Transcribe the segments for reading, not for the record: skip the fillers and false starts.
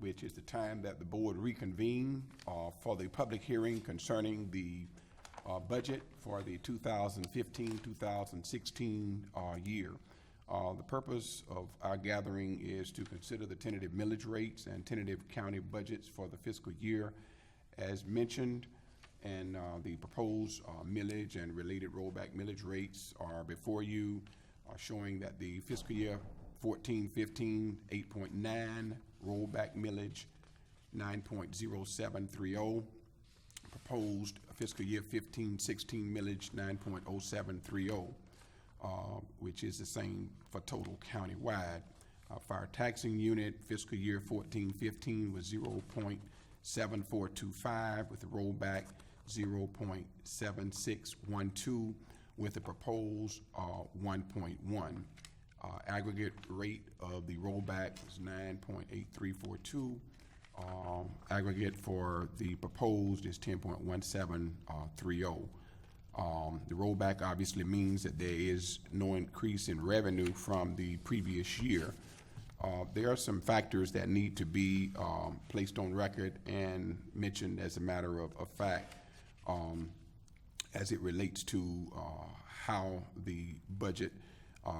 which is the time that the board reconvene for the public hearing concerning the budget for the 2015-2016 year. The purpose of our gathering is to consider the tentative millage rates and tentative county budgets for the fiscal year as mentioned, and the proposed millage and related rollback millage rates are before you, showing that the fiscal year 14-15, 8.9, rollback millage 9.0730, proposed fiscal year 15-16 millage 9.0730, which is the same for total countywide. Fire taxing unit fiscal year 14-15 was 0.7425 with the rollback 0.7612 with the proposed 1.1. Aggregate rate of the rollback was 9.8342. Aggregate for the proposed is 10.1730. The rollback obviously means that there is no increase in revenue from the previous year. There are some factors that need to be placed on record and mentioned as a matter of fact as it relates to how the budget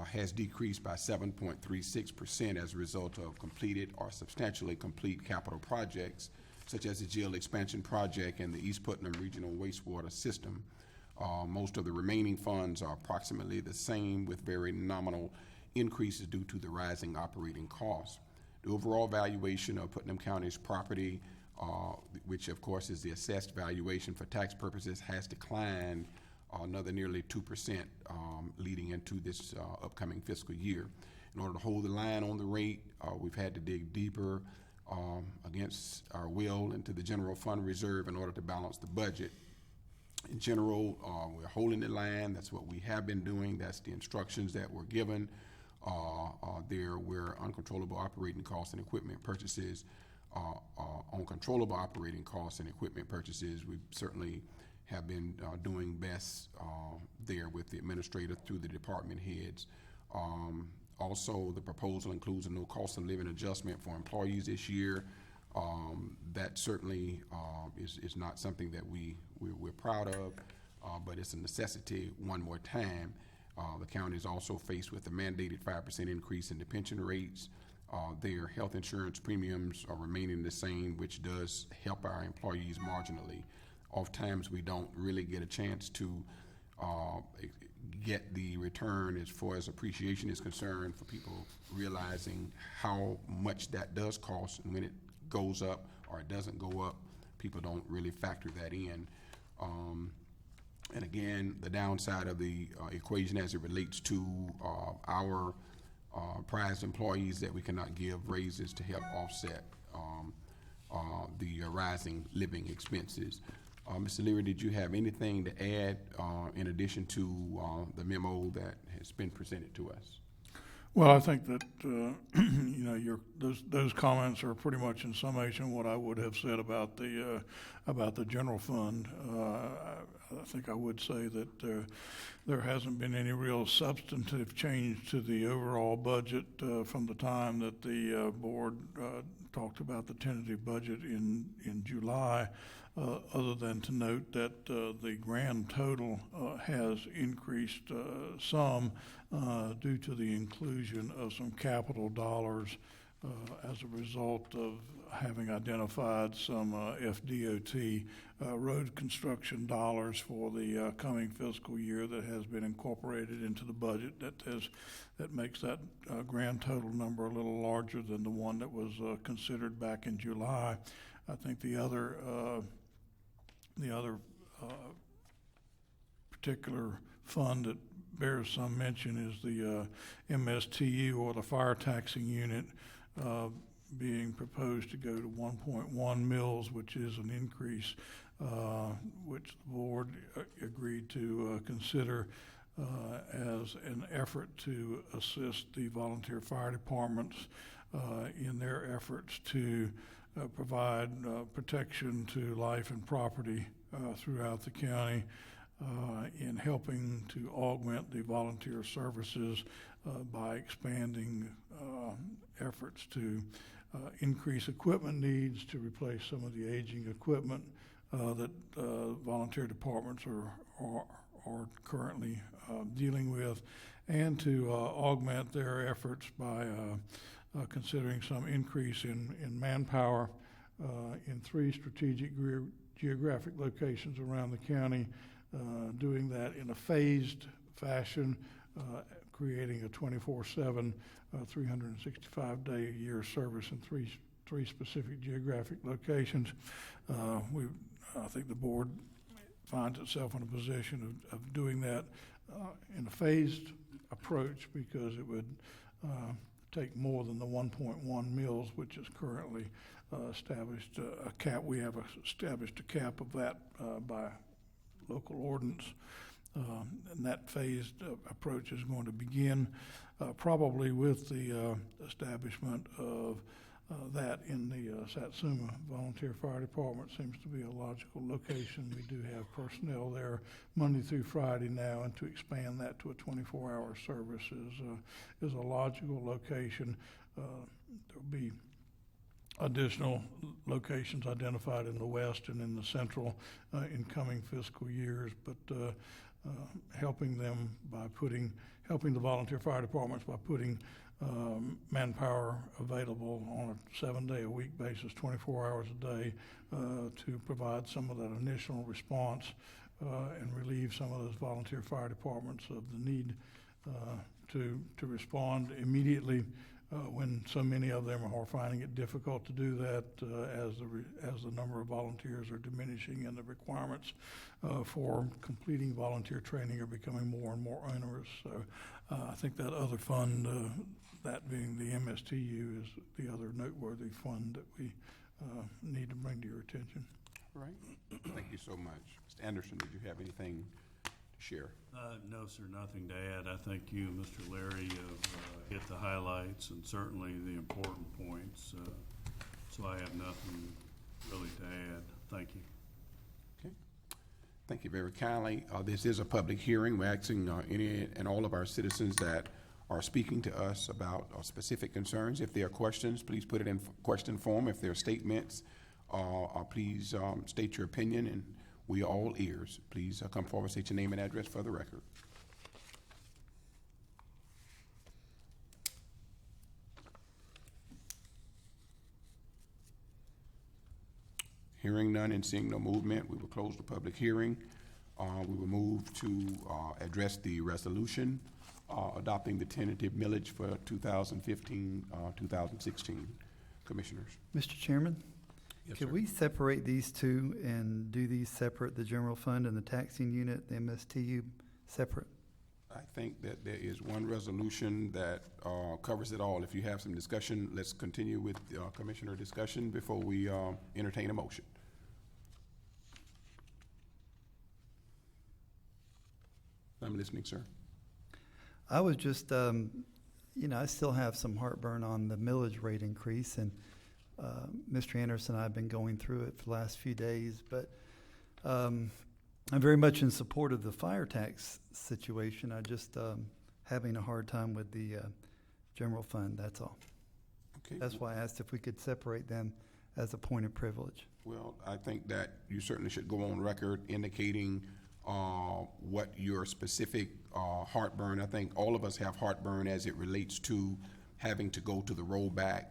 has decreased by 7.36% as a result of completed or substantially complete capital projects, such as the jail expansion project and the East Putnam Regional Wastewater System. Most of the remaining funds are approximately the same with very nominal increases due to the rising operating costs. The overall valuation of Putnam County's property, which of course is the assessed valuation for tax purposes, has declined another nearly 2% leading into this upcoming fiscal year. In order to hold the line on the rate, we've had to dig deeper against our will into the general fund reserve in order to balance the budget. In general, we're holding the line. That's what we have been doing. That's the instructions that were given. There were uncontrollable operating costs and equipment purchases. On controllable operating costs and equipment purchases, we certainly have been doing best there with the administrator through the department heads. Also, the proposal includes a no cost of living adjustment for employees this year. That certainly is not something that we're proud of, but it's a necessity one more time. The county is also faced with a mandated 5% increase in the pension rates. Their health insurance premiums are remaining the same, which does help our employees marginally. Oftentimes we don't really get a chance to get the return as far as appreciation is concerned for people realizing how much that does cost, and when it goes up or it doesn't go up, people don't really factor that in. And again, the downside of the equation as it relates to our prized employees that we cannot give raises to help offset the rising living expenses. Mr. Leary, did you have anything to add in addition to the memo that has been presented to us? Well, I think that those comments are pretty much in summation what I would have said about the general fund. I think I would say that there hasn't been any real substantive change to the overall budget from the time that the board talked about the tentative budget in July, other than to note that the grand total has increased some due to the inclusion of some capital dollars as a result of having identified some FDOT road construction dollars for the coming fiscal year that has been incorporated into the budget. That makes that grand total number a little larger than the one that was considered back in July. I think the other particular fund that bears some mention is the MSTU, or the fire taxing unit, being proposed to go to 1.1 mils, which is an increase which the board agreed to consider as an effort to assist the volunteer fire departments in their efforts to provide protection to life and property throughout the county, in helping to augment the volunteer services by expanding efforts to increase equipment needs to replace some of the aging equipment that volunteer departments are currently dealing with, and to augment their efforts by considering some increase in manpower in 3 strategic geographic locations around the county, doing that in a phased fashion, creating a 24/7, 365-day-a-year service in three specific geographic locations. I think the board finds itself in a position of doing that in a phased approach, because it would take more than the 1.1 mills, which is currently established a cap. We have established a cap of that by local ordinance. And that phased approach is going to begin probably with the establishment of that in the Satsuma Volunteer Fire Department. Seems to be a logical location. We do have personnel there Monday through Friday now, and to expand that to a 24-hour service is a logical location. There'll be additional locations identified in the west and in the central in coming fiscal years, but helping the volunteer fire departments by putting manpower available on a 7-day-a-week basis, 24 hours a day, to provide some of that initial response and relieve some of those volunteer fire departments of the need to respond immediately when so many of them are finding it difficult to do that as the number of volunteers are diminishing and the requirements for completing volunteer training are becoming more and more onerous. So I think that other fund, that being the MSTU, is the other noteworthy fund that we need to bring to your attention. All right. Thank you so much. Mr. Anderson, did you have anything to share? No, sir, nothing to add. I think you, Mr. Larry, have hit the highlights and certainly the important points. So I have nothing really to add. Thank you. Okay. Thank you very kindly. This is a public hearing. We're asking any and all of our citizens that are speaking to us about specific concerns. If there are questions, please put it in question form. If there are statements, please state your opinion, and we are all ears. Please come forward, state your name and address for the record. Hearing none and seeing no movement, we will close the public hearing. We will move to address the resolution adopting the tentative millage for 2015-2016. Commissioners. Mr. Chairman? Yes, Could sir. we separate these two and do these separate, the general fund and the taxing unit, the MSTU, separate? I think that there is one resolution that covers it all. If you have some discussion, let's continue with commissioner discussion before we entertain a motion. I'm listening, sir. I was just, I still have some heartburn on the millage rate increase, and Mr. Anderson and I have been going through it for the last few days, but I'm very much in support of the fire tax situation. I just having a hard time with the general fund, that's all. Okay. That's why I asked if we could separate them as a point of privilege. Well, I think that you certainly should go on record indicating what your specific heartburn. I think all of us have heartburn as it relates to having to go to the rollback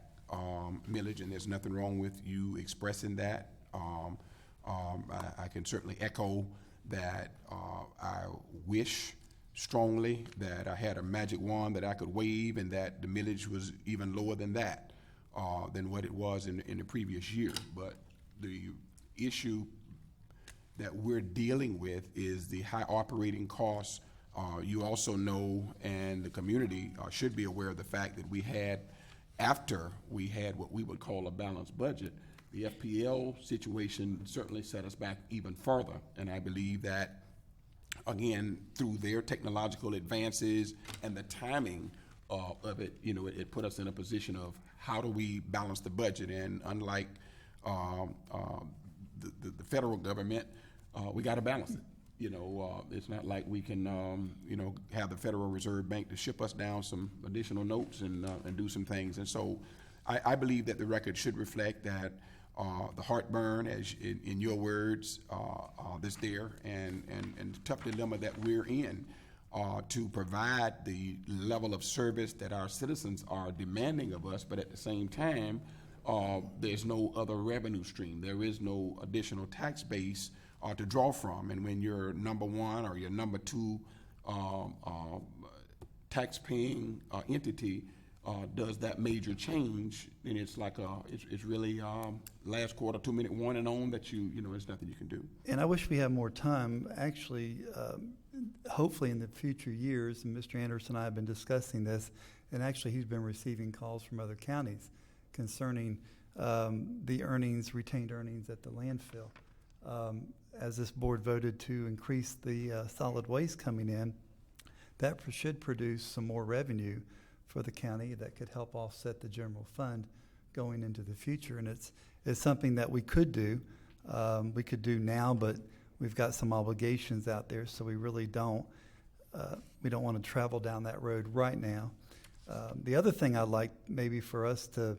millage, and there's nothing wrong with you expressing that. I can certainly echo that. I wish strongly that I had a magic wand that I could wave and that the millage was even lower than that, than what it was in the previous year. But the issue that we're dealing with is the high operating costs. You also know, and the community should be aware of the fact that we had, after we had what we would call a balanced budget, the FPL situation certainly set us back even further. And I believe that, again, through their technological advances and the timing of it, it put us in a position of how do we balance the budget. And unlike the federal government, we got to balance it. It's not like we can, have the Federal Reserve Bank to ship us down some additional notes and do some things. And so I believe that the record should reflect that the heartburn, as in your words, that's there, and the tough dilemma that we're in to provide the level of service that our citizens are demanding of us, but at the same time, there's no other revenue stream. There is no additional tax base to draw from. And when your number one or your number two tax-paying entity does that major change, then it's like it's really last quarter, 2-minute warning on that there's nothing you can do. And I wish we had more time. Actually, hopefully in the future years, and Mr. Anderson and I have been discussing this, and actually he's been receiving calls from other counties concerning the retained earnings at the landfill. As this board voted to increase the solid waste coming in, that should produce some more revenue for the county that could help offset the general fund going into the future. And it's something that we could do. We could do now, but we've got some obligations out there, so we really don't. We don't want to travel down that road right now. The other thing I'd like maybe for us to,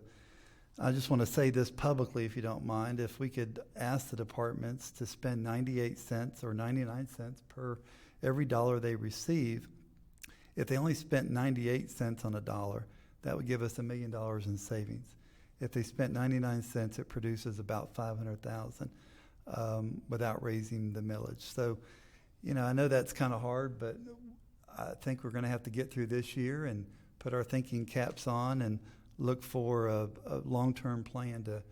I just want to say this publicly, if you don't mind, if we could ask the departments to spend 98 cents or 99 cents per every dollar they receive. If they only spent 98 cents on a dollar, that would give us $1 million in savings. If they spent 99 cents, it produces about $500,000 without raising the millage. So, I know that's kind of hard, but I think we're going to have to get through this year and put our thinking caps on and look for a long-term plan to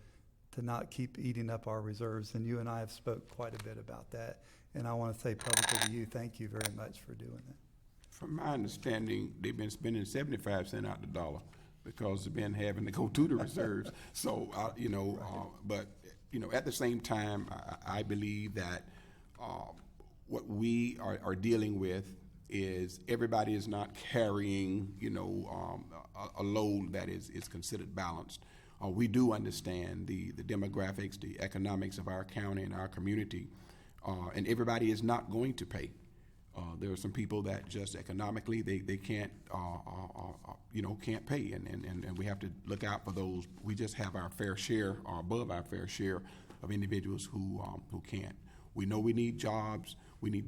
not keep eating up our reserves. And you and I have spoke quite a bit about that. And I want to say publicly to you, thank you very much for doing that. From my understanding, they've been spending 75 cents out the dollar because they've been having to go to the reserves. So, but at the same time, I believe that what we are dealing with is everybody is not carrying, a load that is considered balanced. We do understand the demographics, the economics of our county and our community, and everybody is not going to pay. There are some people that just economically they can't can't pay, and we have to look out for those. We just have our fair share or above our fair share of individuals who can't. We know we need jobs. We need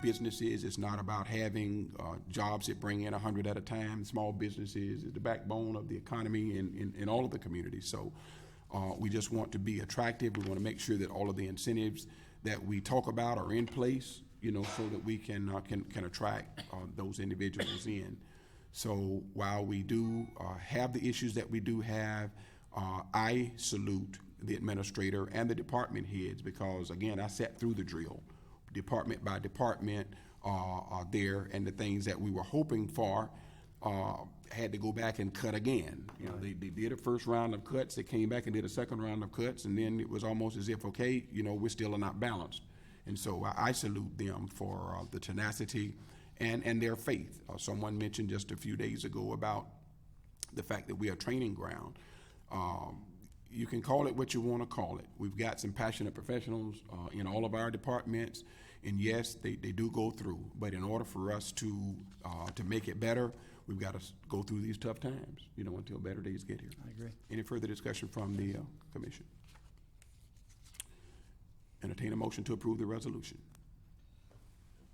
businesses. It's not about having jobs that bring in 100 at a time. Small businesses is the backbone of the economy in all of the communities. So we just want to be attractive. We want to make sure that all of the incentives that we talk about are in place, so that we can attract those individuals in. So while we do have the issues that we do have, I salute the administrator and the department heads because, again, I sat through the drill, department by department there, and the things that we were hoping for had to go back and cut again. They did a first round of cuts, they came back and did a second round of cuts, and then it was almost as if, okay, we're still not balanced. And so I salute them for the tenacity and their faith. Someone mentioned just a few days ago about the fact that we are a training ground. You can call it what you want to call it. We've got some passionate professionals in all of our departments, and yes, they do go through. But in order for us to make it better, we've got to go through these tough times, until better days get here. I agree. Any further discussion from the commission? Entertain a motion to approve the resolution.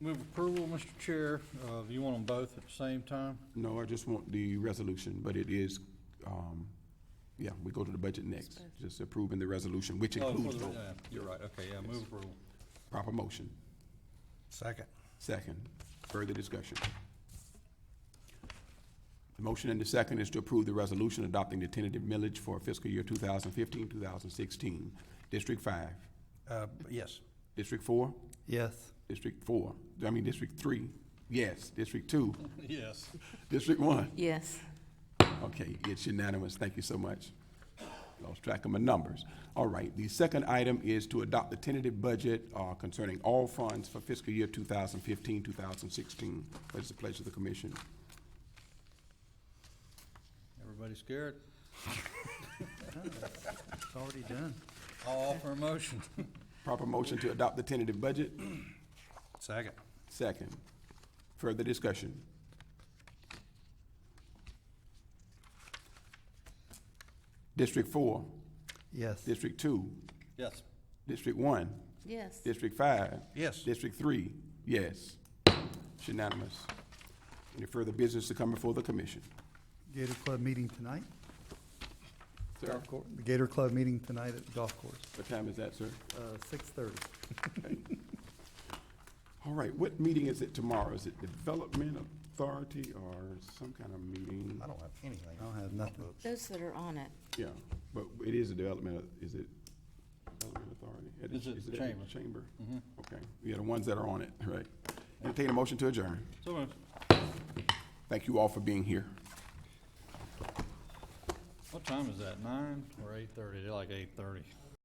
Move approval, Mr. Chair. You want them both at the same time? No, I just want the resolution, but it is, we go to the budget next. Just approving the resolution, which includes both. You're right. Okay, move approval. Proper motion. Second. Second. Further discussion. The motion and the second is to approve the resolution adopting the tentative millage for fiscal year 2015-2016. District 5. Yes. District 4? Yes. District 3? Yes. District 2? Yes. District 1? Yes. Okay, it's unanimous. Thank you so much. Lost track of my numbers. All right, the second item is to adopt the tentative budget concerning all funds for fiscal year 2015-2016. What is the pleasure of the commission? Everybody scared? It's already done. I'll offer a motion. Proper motion to adopt the tentative budget? Second. Second. Further discussion? District 4, Yes. District 2, Yes. District 1, Yes. District 5, Yes. District 3, yes. It's unanimous. Any further business to come before the commission? Gator Club meeting tonight? Sir, The Gator Club meeting tonight at the golf course, what time is that, sir? 6:30. All right, what meeting is it tomorrow? Is it Development Authority or some kind of meeting? I don't have anything. I don't have nothing. Those that are on it. Yeah, but it is a development, is it Development Authority? It's at the Is it chamber. Chamber? Mhm. Okay, yeah, the ones that are on it, right. Entertain a motion to adjourn. So moved. Thank you all for being here. What time is that, 9 or 8:30? They're like 8:30.